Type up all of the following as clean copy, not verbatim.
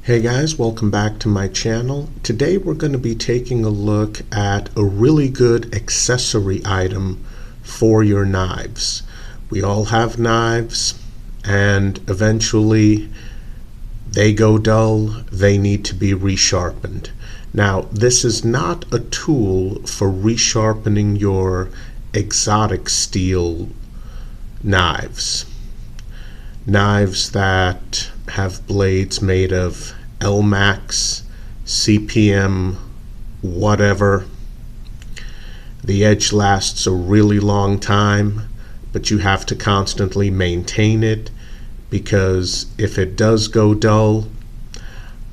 Hey guys, welcome back to my channel. Today we're going to be taking a look at a really good accessory item for your knives. We all have knives and eventually they go dull, they need to be resharpened. Now this is not a tool for resharpening your exotic steel knives. Knives that have blades made of LMAX, CPM, whatever. The edge lasts a really long time, but you have to constantly maintain it because if it does go dull,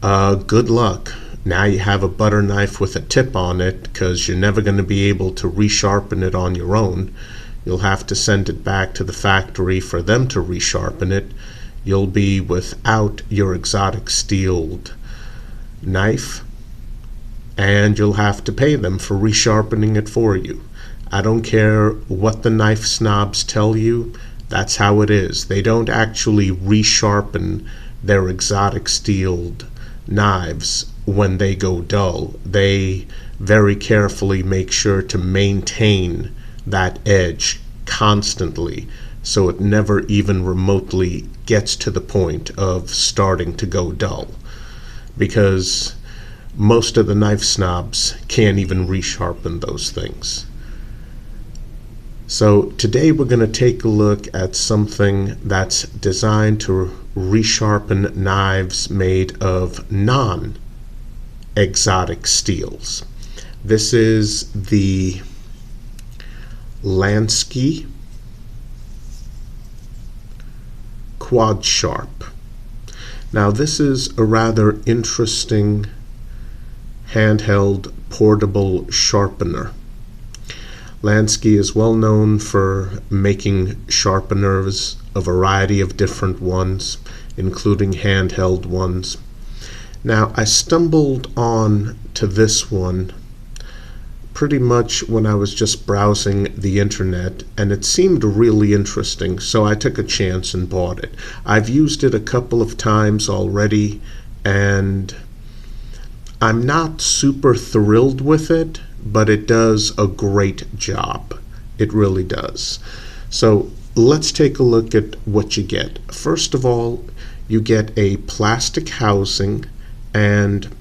good luck. Now you have a butter knife with a tip on it because you're never going to be able to resharpen it on your own. You'll have to send it back to the factory for them to resharpen it. You'll be without your exotic steeled knife, and you'll have to pay them for resharpening it for you. I don't care what the knife snobs tell you, that's how it is. They don't actually resharpen their exotic steeled knives when they go dull. They very carefully make sure to maintain that edge constantly so it never even remotely gets to the point of starting to go dull, because most of the knife snobs can't even resharpen those things. So today we're going to take a look at something that's designed to resharpen knives made of non-exotic steels. This is the Lansky QuadSharp. Now this is a rather interesting handheld portable sharpener. Lansky is well known for making sharpeners, a variety of different ones, including handheld ones. Now I stumbled on to this one pretty much when I was just browsing the internet, and it seemed really interesting, so I took a chance and bought it. I've used it a couple of times already, and I'm not super thrilled with it, but it does a great job. It really does. So let's take a look at what you get. First of all, you get a plastic housing, and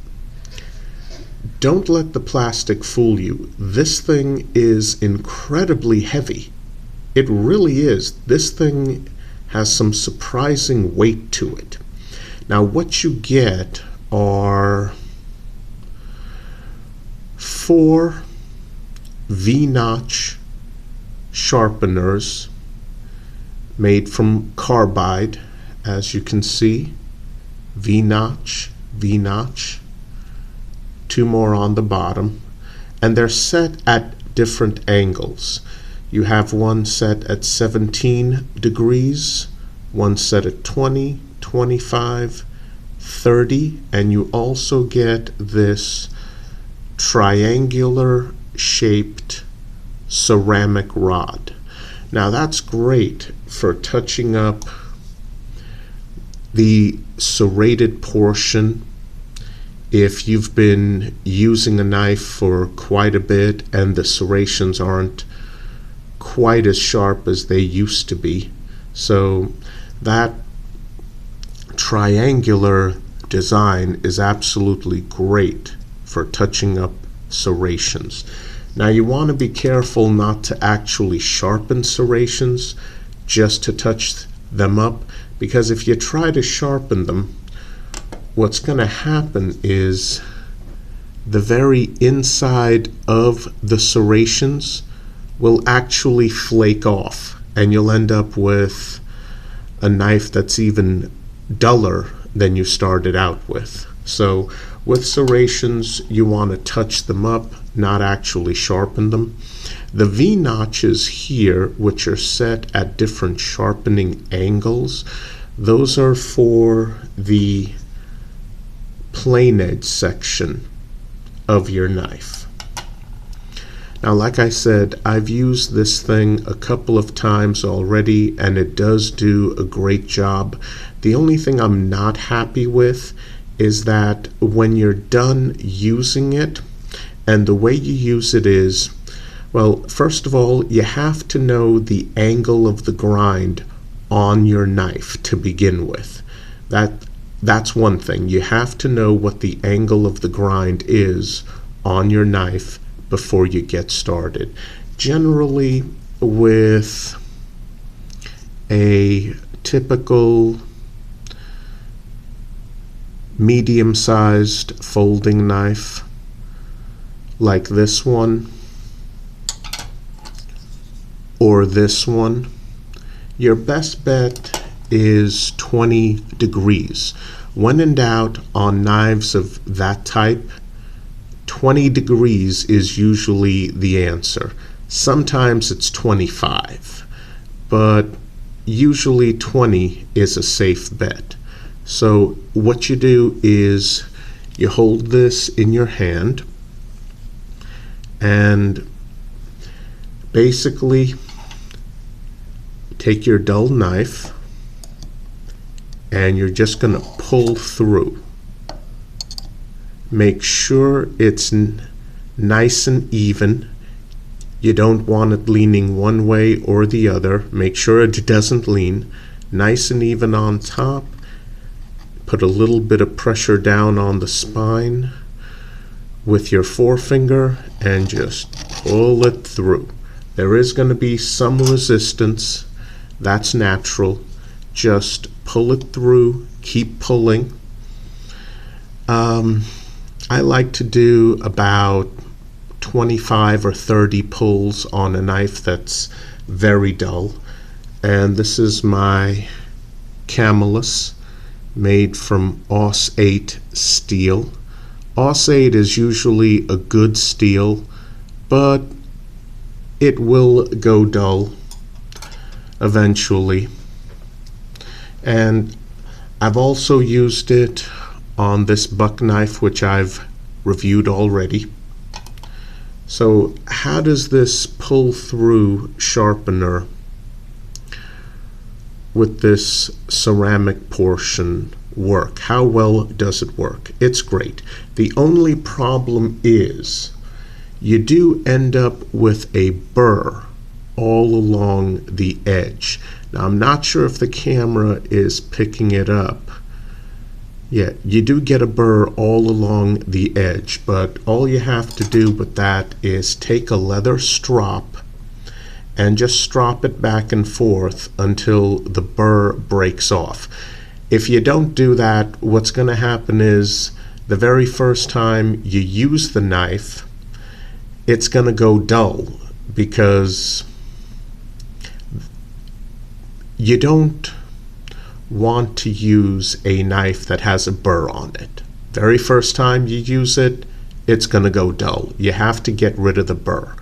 don't let the plastic fool you. This thing is incredibly heavy. It really is. This thing has some surprising weight to it. Now what you get are 4 V-notch sharpeners made from carbide, as you can see. V-notch, V-notch. 2 more on the bottom, and they're set at different angles. You have one set at 17 degrees, one set at 20, 25, 30, and you also get this triangular shaped ceramic rod. Now that's great for touching up the serrated portion. If you've been using a knife for quite a bit and the serrations aren't quite as sharp as they used to be, so that triangular design is absolutely great for touching up serrations. Now you want to be careful not to actually sharpen serrations, just to touch them up, because if you try to sharpen them, what's going to happen is the very inside of the serrations will actually flake off, and you'll end up with a knife that's even duller than you started out with. So with serrations, you want to touch them up, not actually sharpen them. The V notches here, which are set at different sharpening angles, those are for the plain edge section of your knife. Now like I said, I've used this thing a couple of times already, and it does do a great job. The only thing I'm not happy with is that when you're done using it, and the way you use it is, well, first of all, you have to know the angle of the grind on your knife to begin with. That's one thing. You have to know what the angle of the grind is on your knife before you get started. Generally, with a typical medium-sized folding knife like this one or this one, your best bet is 20 degrees. When in doubt on knives of that type, 20 degrees is usually the answer. Sometimes it's 25, but usually 20 is a safe bet. So what you do is you hold this in your hand and basically take your dull knife and you're just going to pull through. Make sure it's nice and even. You don't want it leaning one way or the other. Make sure it doesn't lean. Nice and even on top. Put a little bit of pressure down on the spine with your forefinger and just pull it through. There is going to be some resistance. That's natural. Just pull it through. Keep pulling. I like to do about 25 or 30 pulls on a knife that's very dull. And this is my Camillus, made from Aus 8 steel. Aus 8 is usually a good steel, but it will go dull eventually. And I've also used it on this buck knife, which I've reviewed already. So how does this pull through sharpener with this ceramic portion work? How well does it work? It's great. The only problem is you do end up with a burr all along the edge. Now I'm not sure if the camera is picking it up. Yeah, you do get a burr all along the edge, but all you have to do with that is take a leather strop and just strop it back and forth until the burr breaks off. If you don't do that, what's going to happen is the very first time you use the knife, it's going to go dull because you don't want to use a knife that has a burr on it. Very first time you use it, it's going to go dull. You have to get rid of the burr.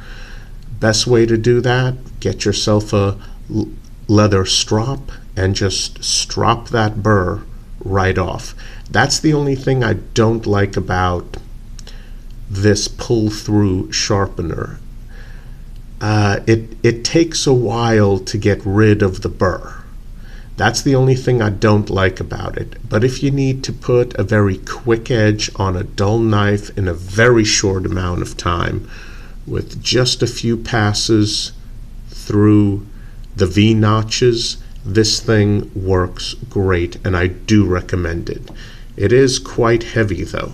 Best way to do that, get yourself a leather strop and just strop that burr right off. That's the only thing I don't like about this pull-through sharpener. It takes a while to get rid of the burr. That's the only thing I don't like about it. But if you need to put a very quick edge on a dull knife in a very short amount of time, with just a few passes through the V notches, this thing works great, and I do recommend it. It is quite heavy though.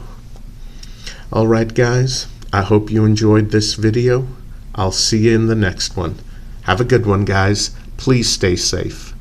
Alright guys, I hope you enjoyed this video. I'll see you in the next one. Have a good one guys. Please stay safe.